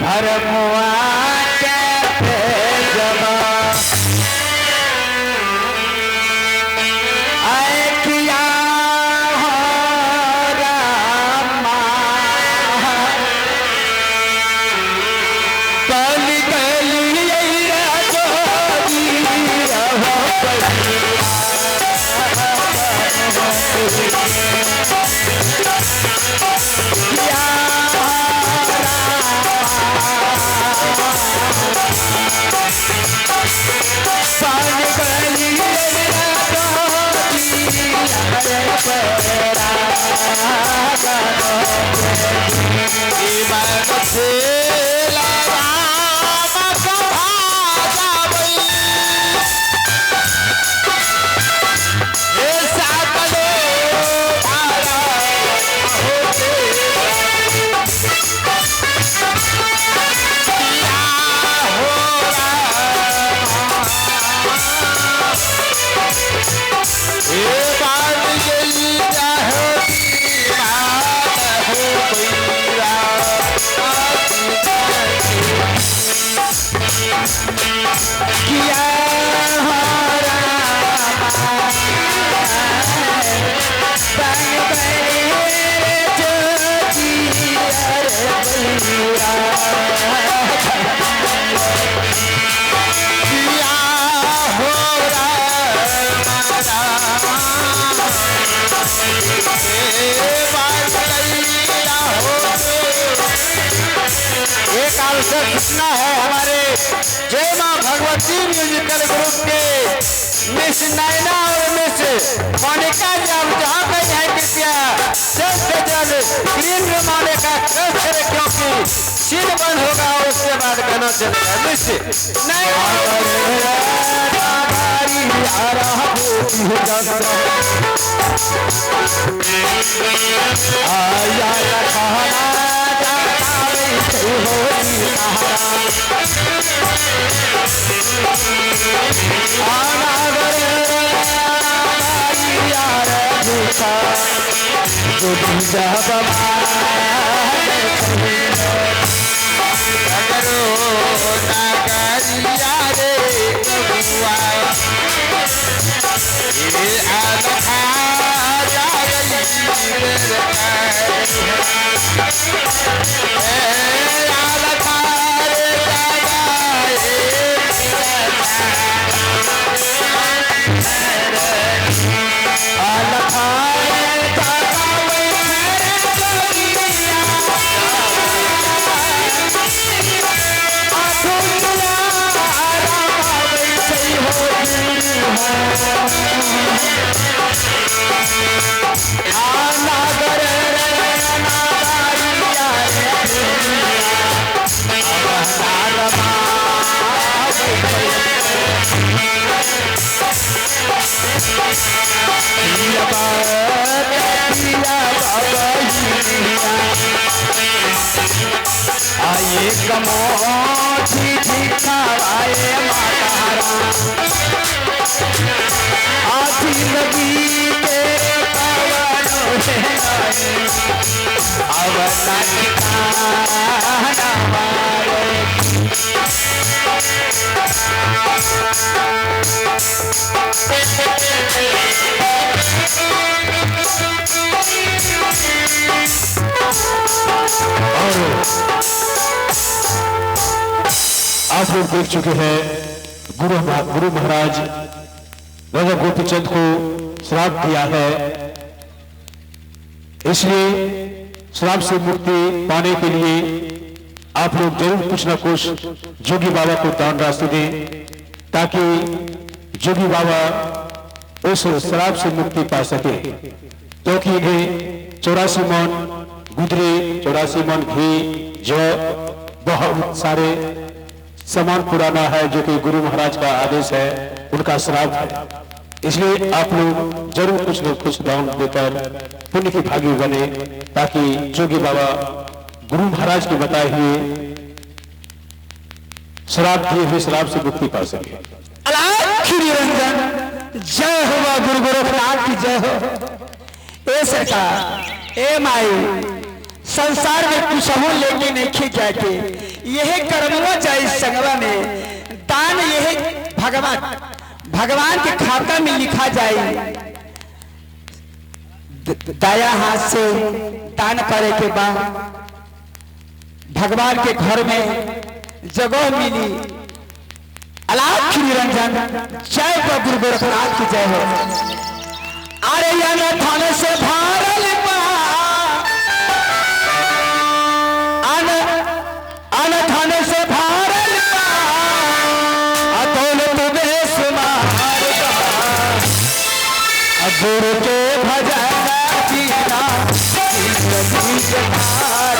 धर्मवा के जबा किया हो रामा गली गली सूचना है हमारे जय मां भगवती म्यूजिकल ग्रुप के मिस नैना और मिस मोनिका जी आप जहाँ पे हैं कृपया स्क्रीन में मोनिका कष्ट करें क्योंकि सीन बंद होगा उसके बाद गाना चलेगा मिस नैना आइए कमोठी दिखाए मातारा आधी नदी के पवन आप लोग देख चुके हैं गुरु महाराज राजा गोपीचंद को श्राप दिया है, इसलिए श्राप से मुक्ति पाने के लिए आप लोग जरूर कुछ ना कुछ जोगी बाबा को दान राशि दें ताकि जोगी बाबा उस श्राप से मुक्ति पा सके, क्योंकि इन्हें 84 मन गुदरी 84 मन घी जो बहुत सारे सामान पुराना है जो कि गुरु महाराज का आदेश है, उनका श्राप है। इसलिए आप लोग जरूर कुछ न कुछ दान देकर पुण्य की भागी बने ताकि जोगी बाबा गुरु महाराज के बताए हुए श्राप दिए हुए श्राप से मुक्ति पा सके। रंजन जय हो गुरु गोरखनाथ की जय हो। ए सरकार ए माई संसार में कुछ हो लेके नहीं जाके यह कर्मवा जाए संगवा में दान, यह भगवान के खाता में लिखा जाए। दाया हाथ से दान करे के बाद भगवान के घर में जगह मिली। अलाप निरंजन जय गुरु गोरखनाथ की जय हो। अरे धन से भारल अन धन से भारल दौलत देश गुरु के भजन जीना जिंदगी के पार।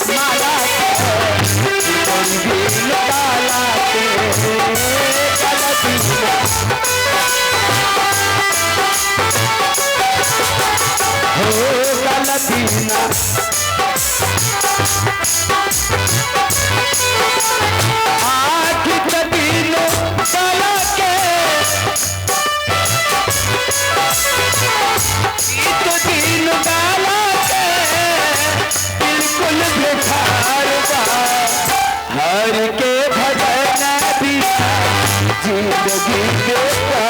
माला हर के भजन भी जिंदगी देता।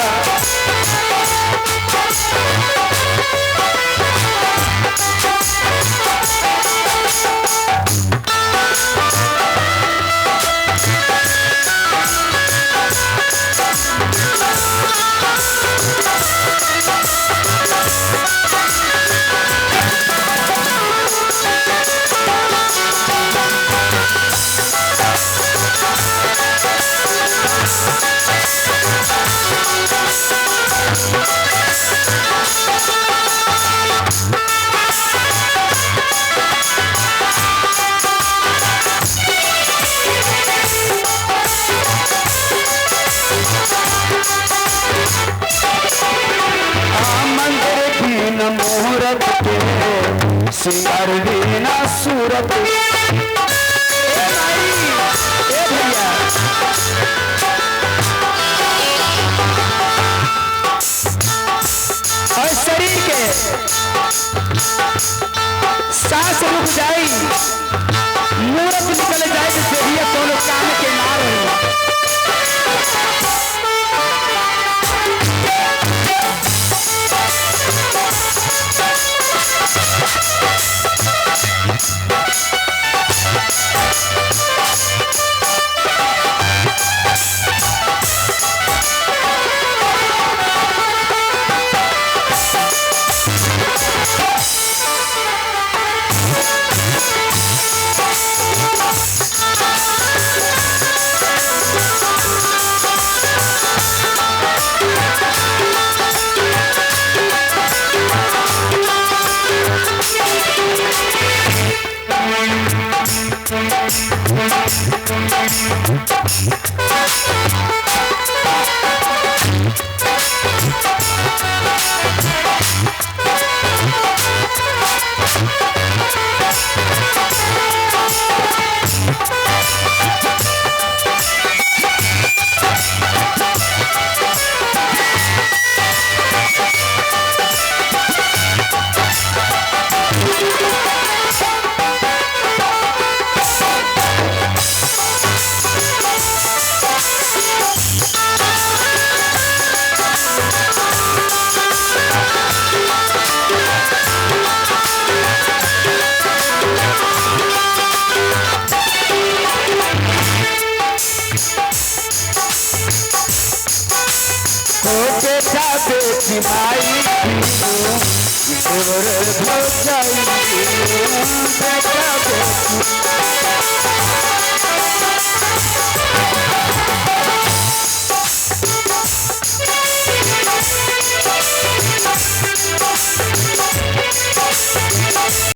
मुहूर्त के सिंगार बिना सूरत। और शरीर के सांस रुक जाए, मुहूर्त निकल जाए तो देहिया कोनो काम के ना रही। बेटी माई बेटा बेटी